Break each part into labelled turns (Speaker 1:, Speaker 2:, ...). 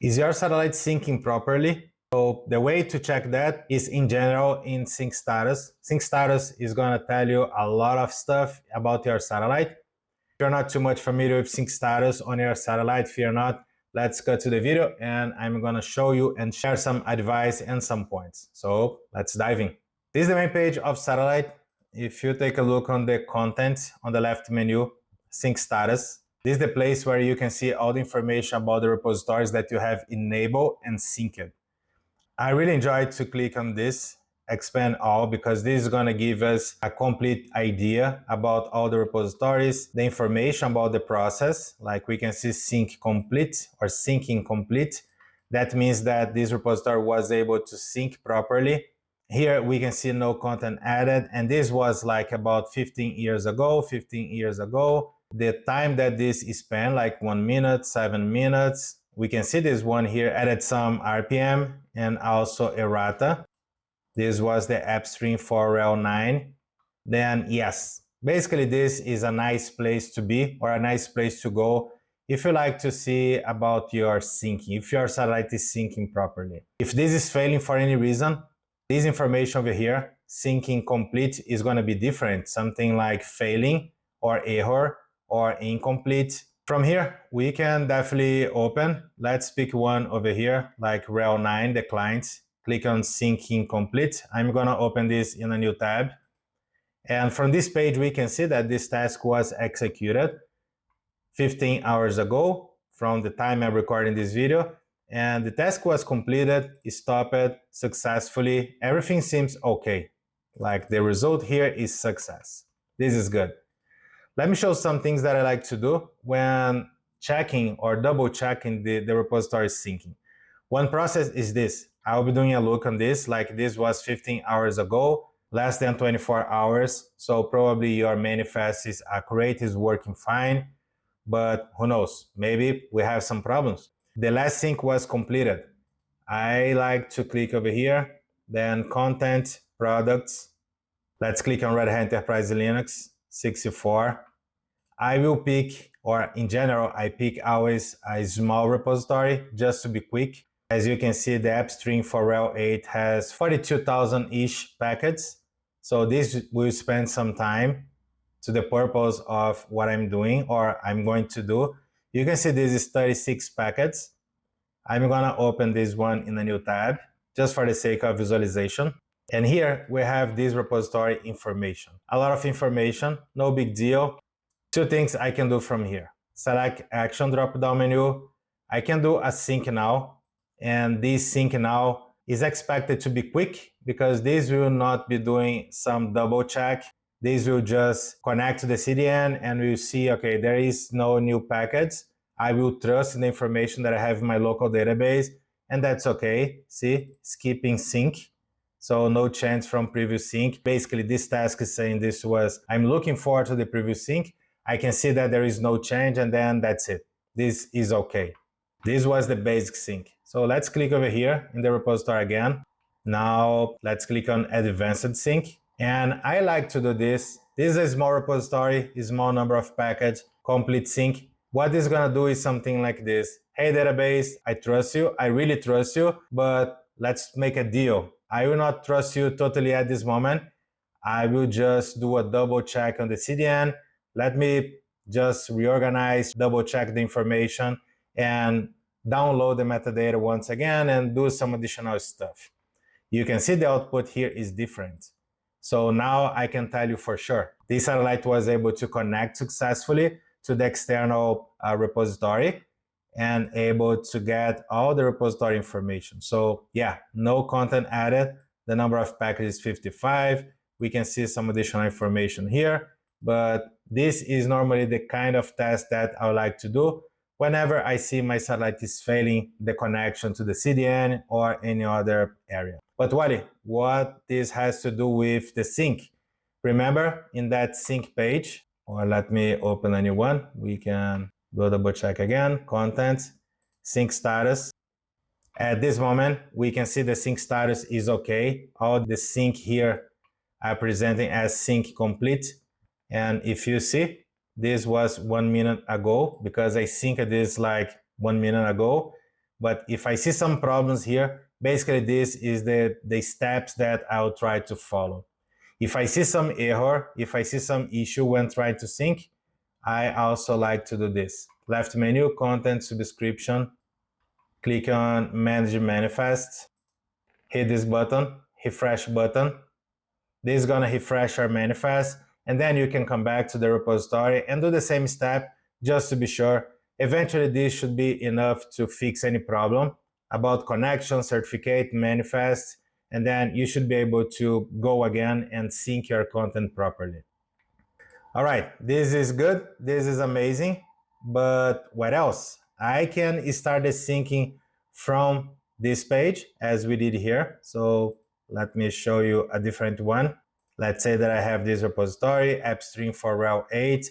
Speaker 1: Is your satellite syncing properly? So the way to check that is in general in sync status. Sync status is going to tell you a lot of stuff about your satellite. If you're not too much familiar with sync status on your satellite, fear not. Let's go to the video and I'm going to show you and share some advice and some points. So let's dive in. This is the main page of satellite. If you take a look on the content on the left menu, sync status, this is the place where you can see all the information about the repositories that you have enabled and synced. I really enjoyed to click on this, expand all, because this is going to give us a complete idea about all the repositories, the information about the process, like we can see sync complete or syncing complete. That means that this repository was able to sync properly. Here we can see no content added, and this was like about 15 years ago. The time that this is spent, like 1 minute, 7 minutes. We can see this one here added some RPM and also errata. This was the app stream for rel 9. Then yes, basically this is a nice place to be or a nice place to go if you like to see about your syncing, if your satellite is syncing properly. If this is failing for any reason, this information over here, syncing complete, is going to be different. Something like failing or error or incomplete. From here, we can definitely open. Let's pick one over here, like rel 9, the client. Click on syncing complete. I'm going to open this in a new tab. And from this page, we can see that this task was executed 15 hours ago from the time I'm recording this video. And the task was completed, stopped successfully. Everything seems okay. Like the result here is success. This is good. Let me show some things that I like to do when checking or double checking the repository syncing. One process is this. I'll be doing a look on this, like this was 15 hours ago, less than 24 hours. So probably your manifest is accurate, is working fine, but who knows? Maybe we have some problems. The last sync was completed. I like to click over here, then content, products. Let's click on Red Hat Enterprise Linux 64. I will pick, or in general, I pick always a small repository just to be quick. As you can see, the app stream for rel 8 has 42,000-ish packets. So this will spend some time to the purpose of what I'm doing or I'm going to do. You can see this is 36 packets. I'm going to open this one in a new tab just for the sake of visualization. And here we have this repository information. A lot of information, no big deal. Two things I can do from here. Select action drop-down menu. I can do a sync now. And this sync now is expected to be quick because this will not be doing some double check. This will just connect to the CDN and we'll see, okay, there is no new packets. I will trust in the information that I have in my local database, and that's okay. See, skipping sync. So no change from previous sync. Basically, this task is saying this was, I'm looking forward to the previous sync. I can see that there is no change, and then that's it. This is okay. This was the basic sync. So let's click over here in the repository again. Now let's click on advanced sync. And I like to do this. This is a small repository, a small number of packets, complete sync. What this is going to do is something like this. Hey database, I trust you. I really trust you, but let's make a deal. I will not trust you totally at this moment. I will just do a double check on the CDN. Let me just reorganize, double check the information and download the metadata once again and do some additional stuff. You can see the output here is different. So now I can tell you for sure, this satellite was able to connect successfully to the external repository and able to get all the repository information. So yeah, no content added. The number of packets is 55. We can see some additional information here, but this is normally the kind of test that I would like to do whenever I see my satellite is failing the connection to the CDN or any other area. But Wally, what this has to do with the sync? Remember in that sync page, or let me open a new one. We can go double check again, content, sync status. At this moment, we can see the sync status is okay. All the sync here are presenting as sync complete. And if you see, this was 1 minute ago because I synced this like 1 minute ago. but if I see some problems here, basically this is the steps that I'll try to follow. If I see some error, if I see some issue when trying to sync, I also like to do this. Left menu, content, subscription, click on manage manifest, hit this button, refresh button. This is gonna refresh our manifest, and then you can come back to the repository and do the same step just to be sure. Eventually this should be enough to fix any problem about connection, certificate, manifest, and then you should be able to go again and sync your content properly. All right, this is good, this is amazing, but what else? I can start the syncing from this page as we did here. So let me show you a different one. Let's say that I have this repository, AppStream for Rel 8.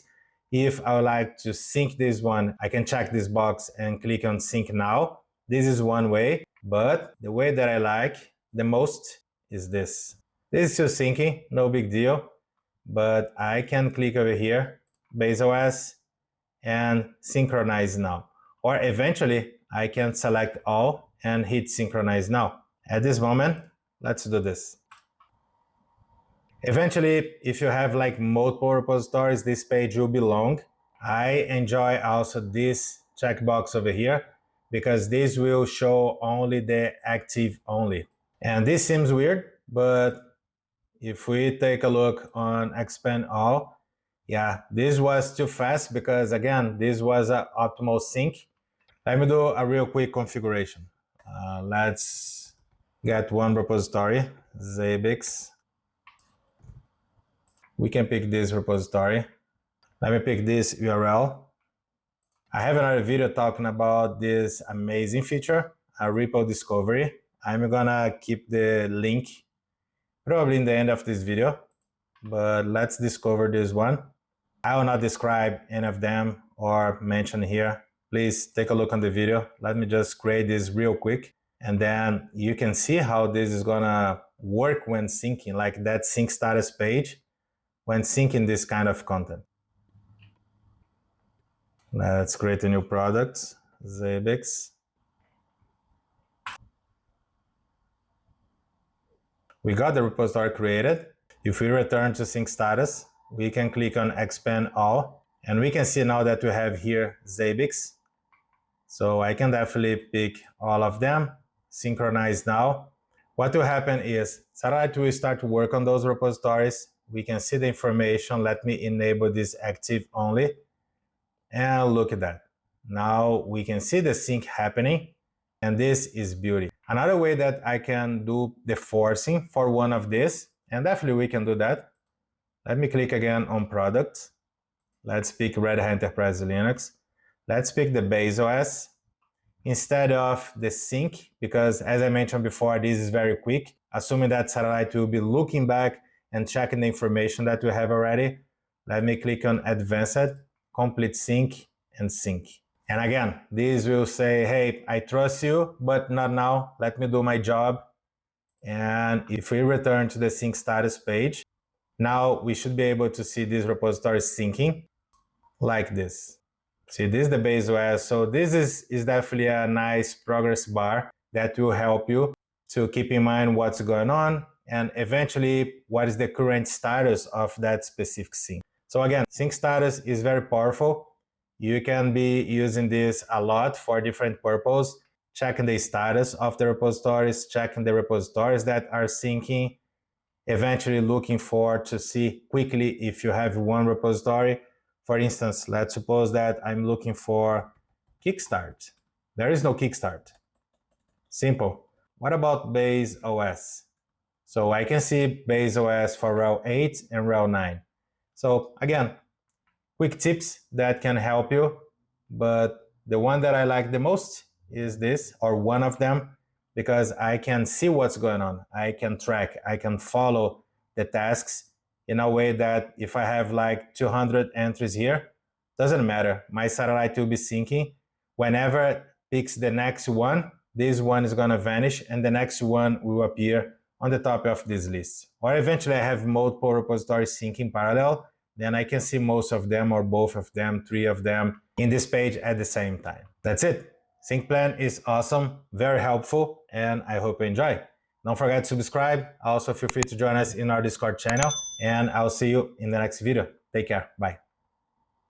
Speaker 1: If I would like to sync this one, I can check this box and click on Sync Now. This is one way, but the way that I like the most is this. This is still syncing, no big deal, but I can click over here, Base OS, and Synchronize Now. Or eventually, I can select all and hit Synchronize Now. At this moment, let's do this. Eventually, if you have like multiple repositories, this page will be long. I enjoy also this checkbox over here because this will show only the active only. And this seems weird, but if we take a look on expand all, yeah, this was too fast because again, this was an optimal sync. Let me do a real quick configuration. Let's get one repository, Zabbix. We can pick this repository. Let me pick this URL. I have another video talking about this amazing feature, a repo discovery. I'm gonna keep the link probably in the end of this video, but let's discover this one. I will not describe any of them or mention here. Please take a look on the video. Let me just create this real quick, and then you can see how this is gonna work when syncing, like that sync status page when syncing this kind of content. Let's create a new product, Zabbix. We got the repository created. If we return to sync status, we can click on expand all, and we can see now that we have here Zabbix. So I can definitely pick all of them, synchronize now. What will happen is Satellite will start to work on those repositories. We can see the information. Let me enable this active only. And look at that. Now we can see the sync happening, and this is beauty. Another way that I can do the forcing for one of these, and definitely we can do that. Let me click again on products. Let's pick Red Hat Enterprise Linux. Let's pick the base OS instead of the sync, because as I mentioned before, this is very quick. Assuming that Satellite will be looking back and checking the information that we have already. Let me click on Advanced, Complete Sync, and Sync. And again, this will say, hey, I trust you, but not now. Let me do my job. And if we return to the sync status page, now we should be able to see this repository syncing like this. See, this is the base OS. So this is definitely a nice progress bar that will help you to keep in mind what's going on and eventually what is the current status of that specific sync. So again, sync status is very powerful. You can be using this a lot for different purposes, checking the status of the repositories, checking the repositories that are syncing, eventually looking for to see quickly if you have one repository. For instance, let's suppose that I'm looking for Kickstart. There is no Kickstart. Simple. What about base OS? So I can see base OS for Rel 8 and Rel 9. So again, quick tips that can help you, but the one that I like the most is this, or one of them, because I can see what's going on. I can track, I can follow the tasks in a way that if I have like 200 entries here, doesn't matter. My Satellite will be syncing. Whenever it picks the next one, this one is gonna vanish and the next one will appear on the top of this list. Or eventually I have multiple repositories syncing parallel, then I can see most of them or both of them, 3 of them in this page at the same time. That's it. Sync plan is awesome, very helpful, and I hope you enjoy. Don't forget to subscribe. Also, feel free to join us in our Discord channel, and I'll see you in the next video. Take care. Bye.